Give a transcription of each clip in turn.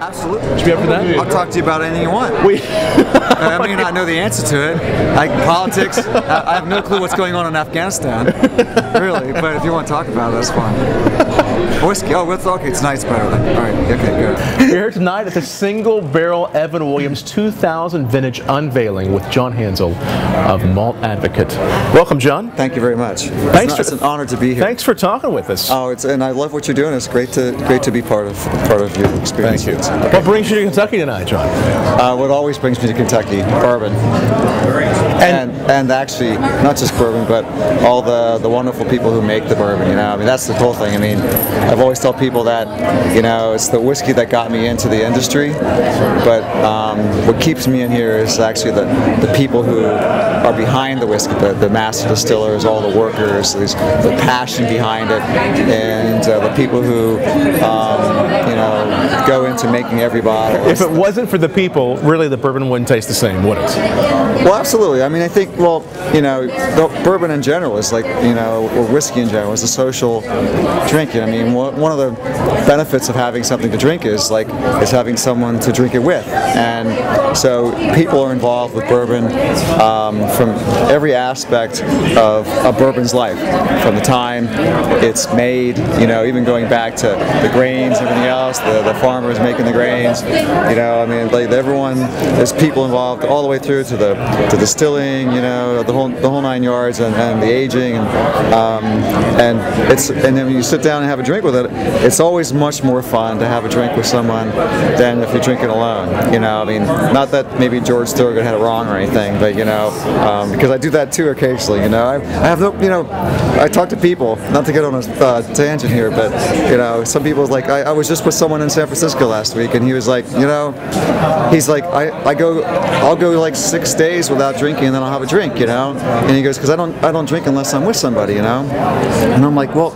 Absolutely. Should we be up for that? I'll talk to you about anything you want. I may not know the answer to it. Like politics, I have no clue what's going on in Afghanistan, really. But if you want to talk about it, that's fine. Whiskey. Oh, okay. Tonight's better then. All right. Okay. Good. We're here tonight at the Single Barrel Evan Williams 2000 Vintage Unveiling with John Hansell of Malt Advocate. Welcome, John. Thank you very much. It's an honor to be here. Thanks for talking with us. Oh, and I love what you're doing. It's great to be part of your experience. Thank you. What brings you to Kentucky tonight, John? What always brings me to Kentucky, bourbon. And actually, not just bourbon, but all the wonderful people who make the bourbon. You know, I mean, that's the whole thing. I mean, I've always told people that, you know, it's the whiskey that got me into the industry, but what keeps me in here is actually the people who are behind the whiskey, the master distillers, all the workers, the passion behind it, and the people who, you know, go into making every bottle. If it wasn't for the people, really the bourbon wouldn't taste the same, would it? Well, absolutely. I mean, I think, well, you know, bourbon in general is like, you know, or whiskey in general is a social drinking. I mean, one of the benefits of having something to drink is having someone to drink it with. And so people are involved with bourbon from every aspect of a bourbon's life, from the time it's made, you know, even going back to the grains and everything else, the farmers making the grains, you know, I mean, like everyone, there's people involved all the way through to the distilling, you know, the whole 9 yards, and the aging, and then when you sit down and have a drink with it, it's always much more fun to have a drink with someone than if you're drinking alone. You know, I mean, not that maybe George Thorogood had it wrong or anything, but you know, because I do that too occasionally. You know, I have no, you know, I talk to people, not to get on a tangent here, but you know, some people like I was just with someone in San Francisco last week, and he was like, you know, he's like, I'll go like 6 days without drinking, and then I'll have a drink, you know, and he goes, because I don't drink unless I'm with somebody, you know, and I'm like, well,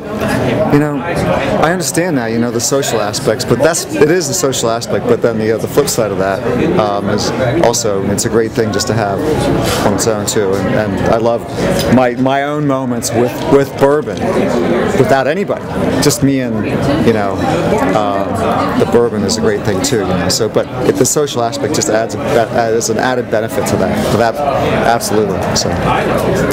you know, I understand now, you know, the social aspects, but it is the social aspect, but then the flip side of that is also, it's a great thing just to have on its own too, and I love my own moments with bourbon without anybody, just me and, you know, the bourbon is a great thing too, you know, so, but the social aspect just adds an added benefit to that, absolutely. So.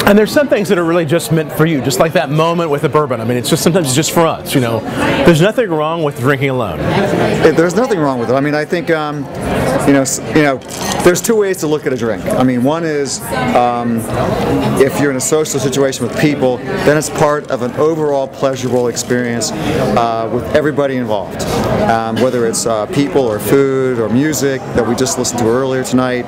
And there's some things that are really just meant for you, just like that moment with the bourbon. I mean, it's just sometimes it's just for us, you know. There's nothing wrong with drinking alone. There's nothing wrong with it. I mean, I think, you know, there's two ways to look at a drink. I mean, one is if you're in a social situation with people, then it's part of an overall pleasurable experience with everybody involved, whether it's people or food or music that we just listened to earlier tonight.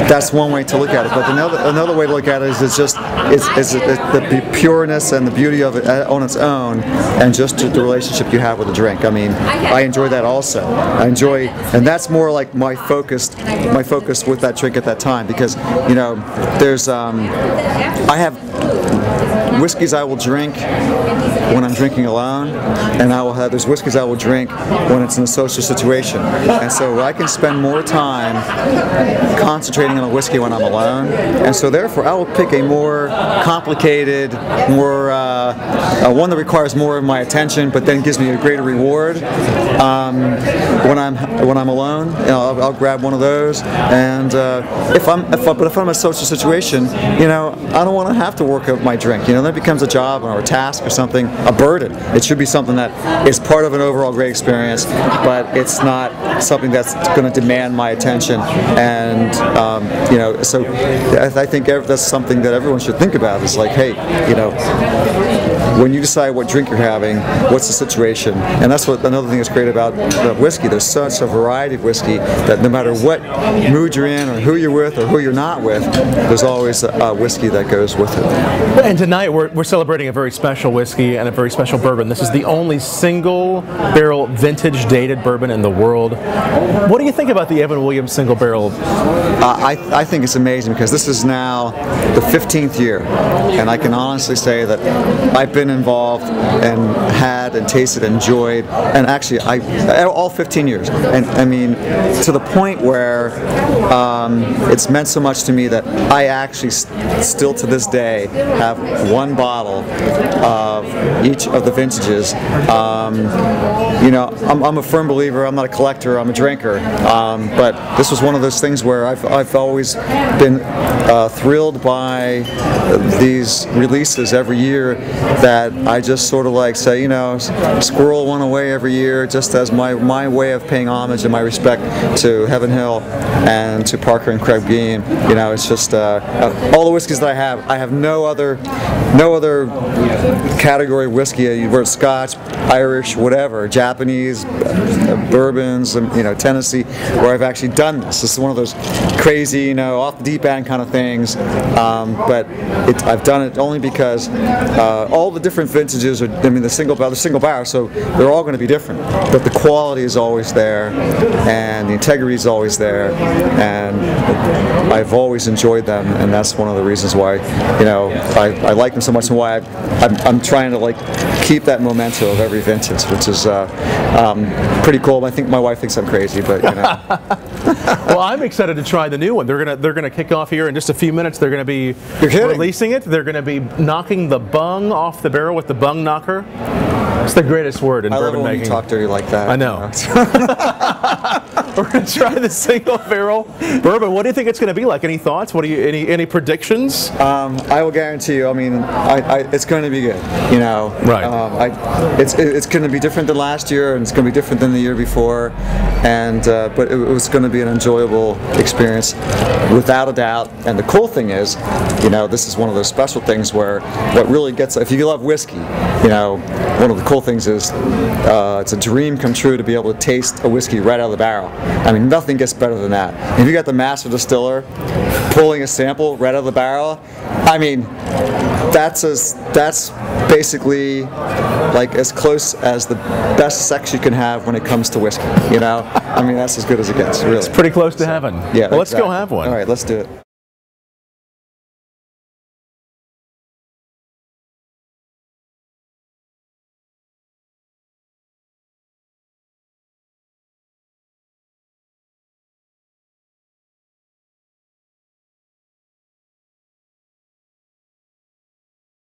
That's one way to look at it. But another way to look at it is the pureness and the beauty of it on its own, and just the relationship you have with the drink. I mean, I enjoy that also. And that's more like my focus with that drink at that time, because you know, there's I have whiskeys I will drink when I'm drinking alone, and there's whiskeys I will drink when it's in a social situation. And so I can spend more time concentrating on a whiskey when I'm alone, and so therefore I will pick a more complicated, more one that requires more of my attention, but then gives me a greater reward when I'm alone. You know, I'll grab one of those, and if I'm in a social situation, you know, I don't want to have to work up my drink. You know, that becomes a job or a task or something, a burden. It should be something that is part of an overall great experience, but it's not something that's going to demand my attention. And you know, so I think that's something that everyone should think about. Is like, hey, you know, when you decide what drink you're having, what's the situation? And that's what another thing that's great about the whiskey. There's such a variety of whiskey that no matter what mood you're in, or who you're with, or who you're not with, there's always a whiskey that goes with it. And tonight we're celebrating a very special whiskey and a very special bourbon. This is the only single barrel vintage dated bourbon in the world. What do you think about the Evan Williams single barrel? I think it's amazing, because this is now the 15th year, and I can honestly say that I've been been involved and had and tasted, enjoyed, and actually all 15 years. And I mean, to the point where it's meant so much to me that I actually still to this day have one bottle of each of the vintages. You know, I'm a firm believer. I'm not a collector. I'm a drinker. But this was one of those things where I've always been thrilled by these releases every year, that I just sort of like say, you know, squirrel one away every year, just as my way of paying homage and my respect to Heaven Hill and to Parker and Craig Beam. You know, it's just all the whiskeys that I have no other category of whiskey, whether it's Scotch, Irish, whatever, Japanese, bourbons, you know, Tennessee, where I've actually done this. This is one of those crazy, you know, off the deep end kind of things. But I've done it only because all the different vintages are, I mean, the single barrel, so they're all going to be different. But the quality is always there, and the integrity is always there, and I've always enjoyed them, and that's one of the reasons why, you know, I like them so much, and why I'm trying to like keep that memento of every vintage, which is pretty cool. I think my wife thinks I'm crazy, but you know. Well, I'm excited to try the new one. They're gonna kick off here in just a few minutes. They're gonna be releasing it. They're gonna be knocking the bung off the barrel with the bung knocker. It's the greatest word in bourbon making. I love when you talk dirty like that. I know. We're going to try the single barrel bourbon. What do you think it's going to be like? Any thoughts? What do you any predictions? I will guarantee you. I mean, it's going to be good. You know, right? It's going to be different than last year, and it's going to be different than the year before, and but it was going to be an enjoyable experience, without a doubt. And the cool thing is, you know, this is one of those special things where what really gets, if you love whiskey, you know, one of the cool things is it's a dream come true to be able to taste a whiskey right out of the barrel. I mean, nothing gets better than that. If you got the master distiller pulling a sample right out of the barrel, I mean, that's basically like as close as the best sex you can have when it comes to whiskey. You know, I mean, that's as good as it gets. Really, it's pretty close to heaven. Yeah, well, let's go have one. All right, let's do it.